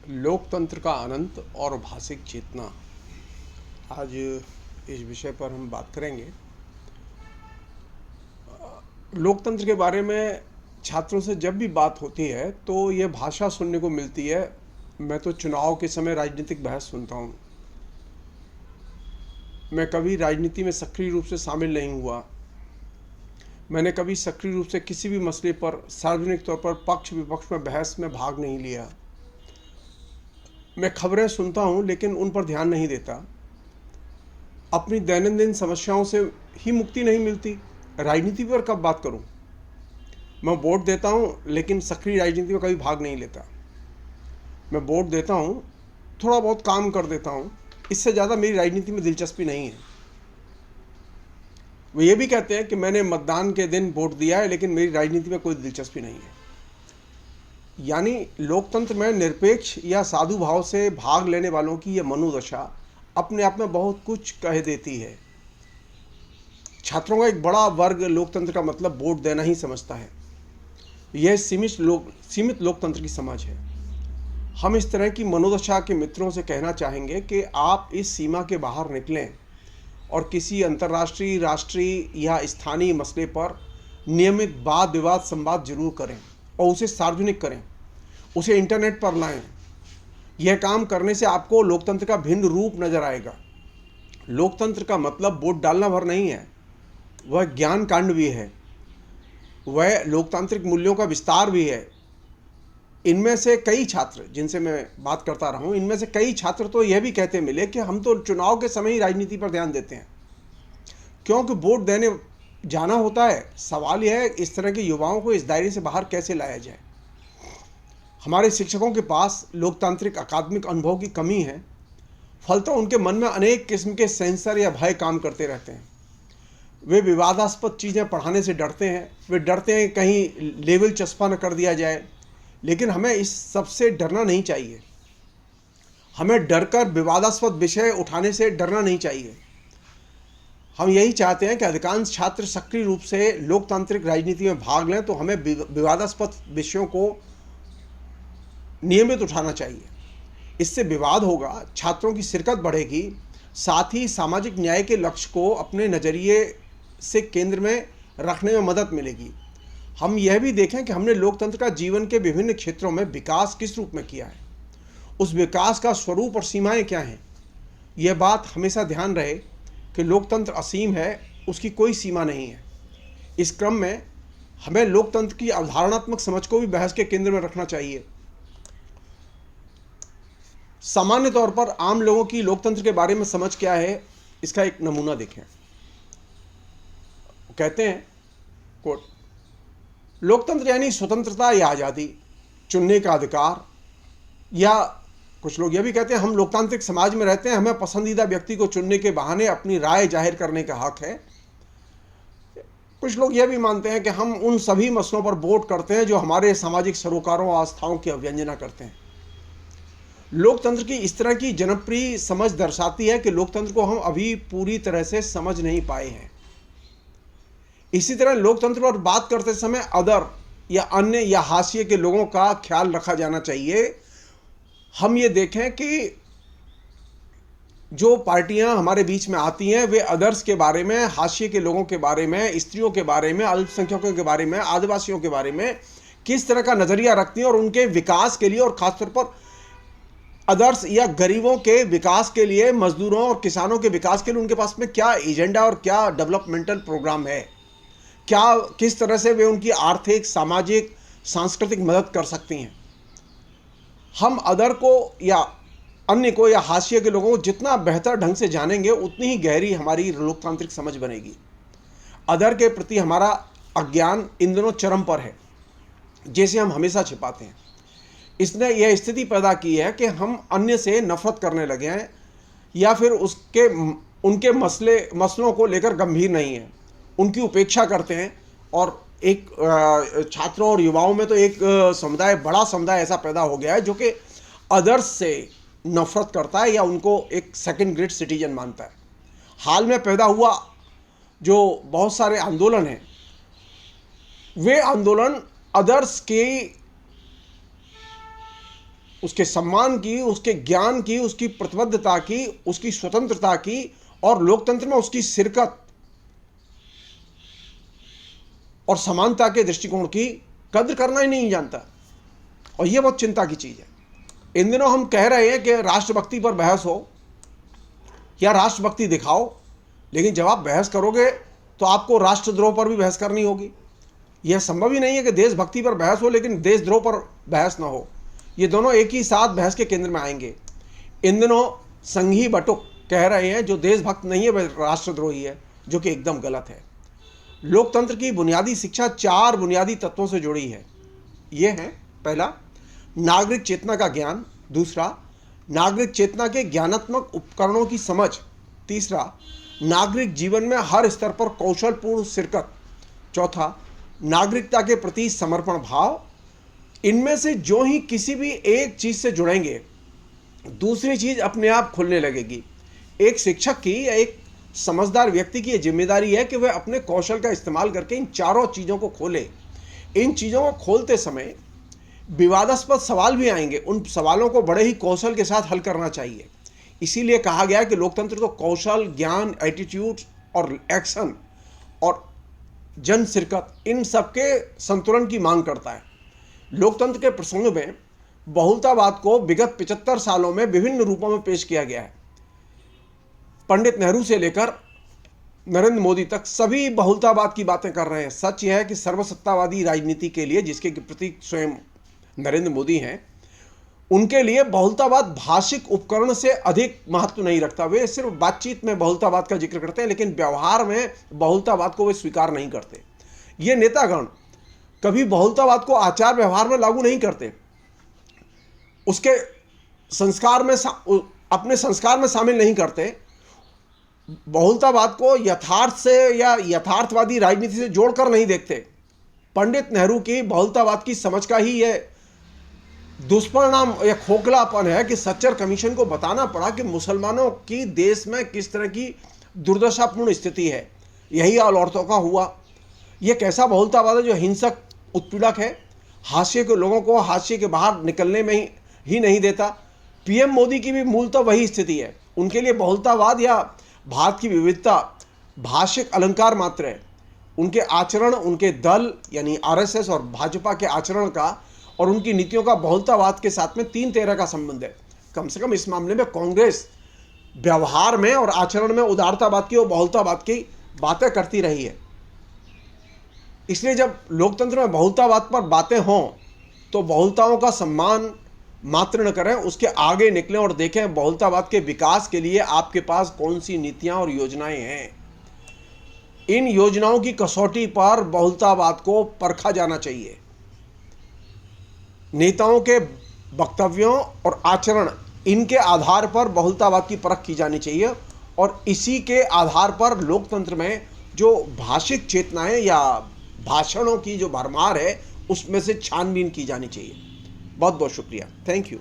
लोकतंत्र का अनंत और भाषिक चेतना। आज इस विषय पर हम बात करेंगे। लोकतंत्र के बारे में छात्रों से जब भी बात होती है तो ये भाषा सुनने को मिलती है। मैं तो चुनाव के समय राजनीतिक बहस सुनता हूँ। मैं कभी राजनीति में सक्रिय रूप से शामिल नहीं हुआ। मैंने कभी सक्रिय रूप से किसी भी मसले पर सार्वजनिक तौर पर पक्ष विपक्ष में बहस में भाग नहीं लिया। मैं खबरें सुनता हूँ लेकिन उन पर ध्यान नहीं देता। अपनी दैनंदिन समस्याओं से ही मुक्ति नहीं मिलती, राजनीति पर कब बात करूं। मैं वोट देता हूं लेकिन सक्रिय राजनीति में कभी भाग नहीं लेता। मैं वोट देता हूं, थोड़ा बहुत काम कर देता हूं, इससे ज़्यादा मेरी राजनीति में दिलचस्पी नहीं है। वो ये भी कहते हैं कि मैंने मतदान के दिन वोट दिया है लेकिन मेरी राजनीति में कोई दिलचस्पी नहीं है। यानी लोकतंत्र में निरपेक्ष या साधु भाव से भाग लेने वालों की यह मनोदशा अपने आप में बहुत कुछ कह देती है। छात्रों का एक बड़ा वर्ग लोकतंत्र का मतलब वोट देना ही समझता है। यह सीमित लोकतंत्र की समझ है। हम इस तरह की मनोदशा के मित्रों से कहना चाहेंगे कि आप इस सीमा के बाहर निकलें और किसी अंतर्राष्ट्रीय, राष्ट्रीय या स्थानीय मसले पर नियमित वाद विवाद संवाद जरूर करें और उसे सार्वजनिक करें, उसे इंटरनेट पर लाएं। यह काम करने से आपको लोकतंत्र का भिन्न रूप नजर आएगा। लोकतंत्र का मतलब वोट डालना भर नहीं है, वह ज्ञान कांड भी है, वह लोकतांत्रिक मूल्यों का विस्तार भी है। इनमें से कई छात्र जिनसे मैं बात करता रहा हूं, इनमें से कई छात्र तो यह भी कहते मिले कि हम तो चुनाव के समय ही राजनीति पर ध्यान देते हैं, क्योंकि वोट देने जाना होता है। सवाल यह है इस तरह के युवाओं को इस दायरे से बाहर कैसे लाया जाए। हमारे शिक्षकों के पास लोकतांत्रिक अकादमिक अनुभव की कमी है, फलतः उनके मन में अनेक किस्म के सेंसर या भय काम करते रहते हैं। वे विवादास्पद चीज़ें पढ़ाने से डरते हैं। वे डरते हैं कहीं लेवल चस्पा न कर दिया जाए। लेकिन हमें इस सब से डरना नहीं चाहिए। हमें डरकर विवादास्पद विषय उठाने से डरना नहीं चाहिए। हम यही चाहते हैं कि अधिकांश छात्र सक्रिय रूप से लोकतांत्रिक राजनीति में भाग लें, तो हमें विवादास्पद विषयों को नियमित उठाना चाहिए। इससे विवाद होगा, छात्रों की शिरकत बढ़ेगी, साथ ही सामाजिक न्याय के लक्ष्य को अपने नज़रिए से केंद्र में रखने में मदद मिलेगी। हम यह भी देखें कि हमने लोकतंत्र का जीवन के विभिन्न क्षेत्रों में विकास किस रूप में किया है, उस विकास का स्वरूप और सीमाएं क्या हैं। यह बात हमेशा ध्यान रहे कि लोकतंत्र असीम है, उसकी कोई सीमा नहीं है। इस क्रम में हमें लोकतंत्र की अवधारणात्मक समझ को भी बहस के केंद्र में रखना चाहिए। सामान्य तौर पर आम लोगों की लोकतंत्र के बारे में समझ क्या है, इसका एक नमूना देखें। कहते हैं, कोट, लोकतंत्र यानी स्वतंत्रता या आज़ादी, चुनने का अधिकार। या कुछ लोग यह भी कहते हैं हम लोकतांत्रिक समाज में रहते हैं, हमें पसंदीदा व्यक्ति को चुनने के बहाने अपनी राय जाहिर करने का हक है। कुछ लोग यह भी मानते हैं कि हम उन सभी मसलों पर वोट करते हैं जो हमारे सामाजिक सरोकारों और आस्थाओं की अवहेलना करते हैं। लोकतंत्र की इस तरह की जनप्रिय समझ दर्शाती है कि लोकतंत्र को हम अभी पूरी तरह से समझ नहीं पाए हैं। इसी तरह लोकतंत्र पर बात करते समय अदर या अन्य या हाशिए के लोगों का ख्याल रखा जाना चाहिए। हम ये देखें कि जो पार्टियां हमारे बीच में आती हैं वे अदर्स के बारे में, हाशिए के लोगों के बारे में, स्त्रियों के बारे में, अल्पसंख्यकों के बारे में, आदिवासियों के बारे में किस तरह का नजरिया रखती हैं और उनके विकास के लिए और खासतौर पर अदर्स या गरीबों के विकास के लिए, मजदूरों और किसानों के विकास के लिए उनके पास में क्या एजेंडा और क्या डेवलपमेंटल प्रोग्राम है, क्या किस तरह से वे उनकी आर्थिक, सामाजिक, सांस्कृतिक मदद कर सकती हैं। हम अदर को या अन्य को या हाशिए के लोगों को जितना बेहतर ढंग से जानेंगे उतनी ही गहरी हमारी लोकतांत्रिक समझ बनेगी। अदर के प्रति हमारा अज्ञान इन दिनों चरम पर है, जैसे हम हमेशा छिपाते हैं। इसने यह स्थिति पैदा की है कि हम अन्य से नफरत करने लगे हैं या फिर उनके मसलों को लेकर गंभीर नहीं है, उनकी उपेक्षा करते हैं। और एक छात्रों और युवाओं में तो एक समुदाय, बड़ा समुदाय ऐसा पैदा हो गया है जो कि अदर्स से नफरत करता है या उनको एक सेकंड ग्रेड सिटीजन मानता है। हाल में पैदा हुआ जो बहुत सारे आंदोलन हैं, वे आंदोलन अदर्स के उसके सम्मान की, उसके ज्ञान की, उसकी प्रतिबद्धता की, उसकी स्वतंत्रता की और लोकतंत्र में उसकी शिरकत और समानता के दृष्टिकोण की कद्र करना ही नहीं जानता। और यह बहुत चिंता की चीज़ है। इन दिनों हम कह रहे हैं कि राष्ट्रभक्ति पर बहस हो या राष्ट्रभक्ति दिखाओ, लेकिन जब आप बहस करोगे तो आपको राष्ट्रद्रोह पर भी बहस करनी होगी। यह संभव ही नहीं है कि देशभक्ति पर बहस हो लेकिन देशद्रोह पर बहस ना हो। ये दोनों एक ही साथ बहस के केंद्र में आएंगे। इन दिनों संघी बटुक कह रहे हैं जो देशभक्त नहीं है वह राष्ट्रद्रोही है, जो कि एकदम गलत है। लोकतंत्र की बुनियादी शिक्षा 4 बुनियादी तत्वों से जुड़ी है। ये है, पहला, नागरिक चेतना का ज्ञान। दूसरा, नागरिक चेतना के ज्ञानात्मक उपकरणों की समझ। तीसरा, नागरिक जीवन में हर स्तर पर कौशलपूर्ण शिरकत। चौथा, नागरिकता के प्रति समर्पण भाव। इनमें से जो ही किसी भी एक चीज से जुड़ेंगे दूसरी चीज अपने आप खुलने लगेगी। एक शिक्षक की या एक समझदार व्यक्ति की यह जिम्मेदारी है कि वह अपने कौशल का इस्तेमाल करके इन चारों चीज़ों को खोले। इन चीज़ों को खोलते समय विवादास्पद सवाल भी आएंगे, उन सवालों को बड़े ही कौशल के साथ हल करना चाहिए। इसीलिए कहा गया कि लोकतंत्र तो कौशल, ज्ञान, एटीट्यूड और एक्शन और जन शिरकत, इन सबके संतुलन की मांग करता है। लोकतंत्र के प्रसंग में बहुलतावाद को विगत 75 सालों में विभिन्न रूपों में पेश किया गया है। पंडित नेहरू से लेकर नरेंद्र मोदी तक सभी बहुलतावाद की बातें कर रहे हैं। सच यह है कि सर्वसत्तावादी राजनीति के लिए, जिसके प्रतीक स्वयं नरेंद्र मोदी हैं, उनके लिए बहुलतावाद भाषिक उपकरण से अधिक महत्व नहीं रखता। वे सिर्फ बातचीत में बहुलतावाद का जिक्र करते हैं लेकिन व्यवहार में बहुलतावाद को वे स्वीकार नहीं करते। ये नेतागण कभी बहुलतावाद को आचार व्यवहार में लागू नहीं करते, उसके संस्कार में अपने संस्कार में शामिल नहीं करते। बहुलतावाद को यथार्थ से या यथार्थवादी राजनीति से जोड़कर नहीं देखते। पंडित नेहरू की बहुलतावाद की समझ का ही यह दुष्परिणाम या खोखलापन है कि सच्चर कमीशन को बताना पड़ा कि मुसलमानों की देश में किस तरह की दुर्दशापूर्ण स्थिति है। यही हाल औरतों का हुआ। यह कैसा बहुलतावाद है जो हिंसक उत्पीड़क है, हाशिए के लोगों को हाशिए के बाहर निकलने में ही नहीं देता। पीएम मोदी की भी मूलतः वही स्थिति है। उनके लिए बहुलतावाद या भारत की विविधता भाषिक अलंकार मात्र है। उनके आचरण, उनके दल यानी आरएसएस और भाजपा के आचरण का और उनकी नीतियों का बहुलतावाद के साथ में 3 तेरह का संबंध है। कम से कम इस मामले में कांग्रेस व्यवहार में और आचरण में उदारतावाद की और बहुलतावाद की बातें करती रही है। इसलिए जब लोकतंत्र में बहुलतावाद पर बातें हों तो बहुलताओं का सम्मान मात्र न करें, उसके आगे निकलें और देखें बहुलतावाद के विकास के लिए आपके पास कौन सी नीतियां और योजनाएं हैं। इन योजनाओं की कसौटी पर बहुलतावाद को परखा जाना चाहिए। नेताओं के वक्तव्यों और आचरण, इनके आधार पर बहुलतावाद की परख की जानी चाहिए और इसी के आधार पर लोकतंत्र में जो भाषिक चेतनाएं या भाषणों की जो भरमार है उसमें से छानबीन की जानी चाहिए। बहुत बहुत शुक्रिया। Thank you.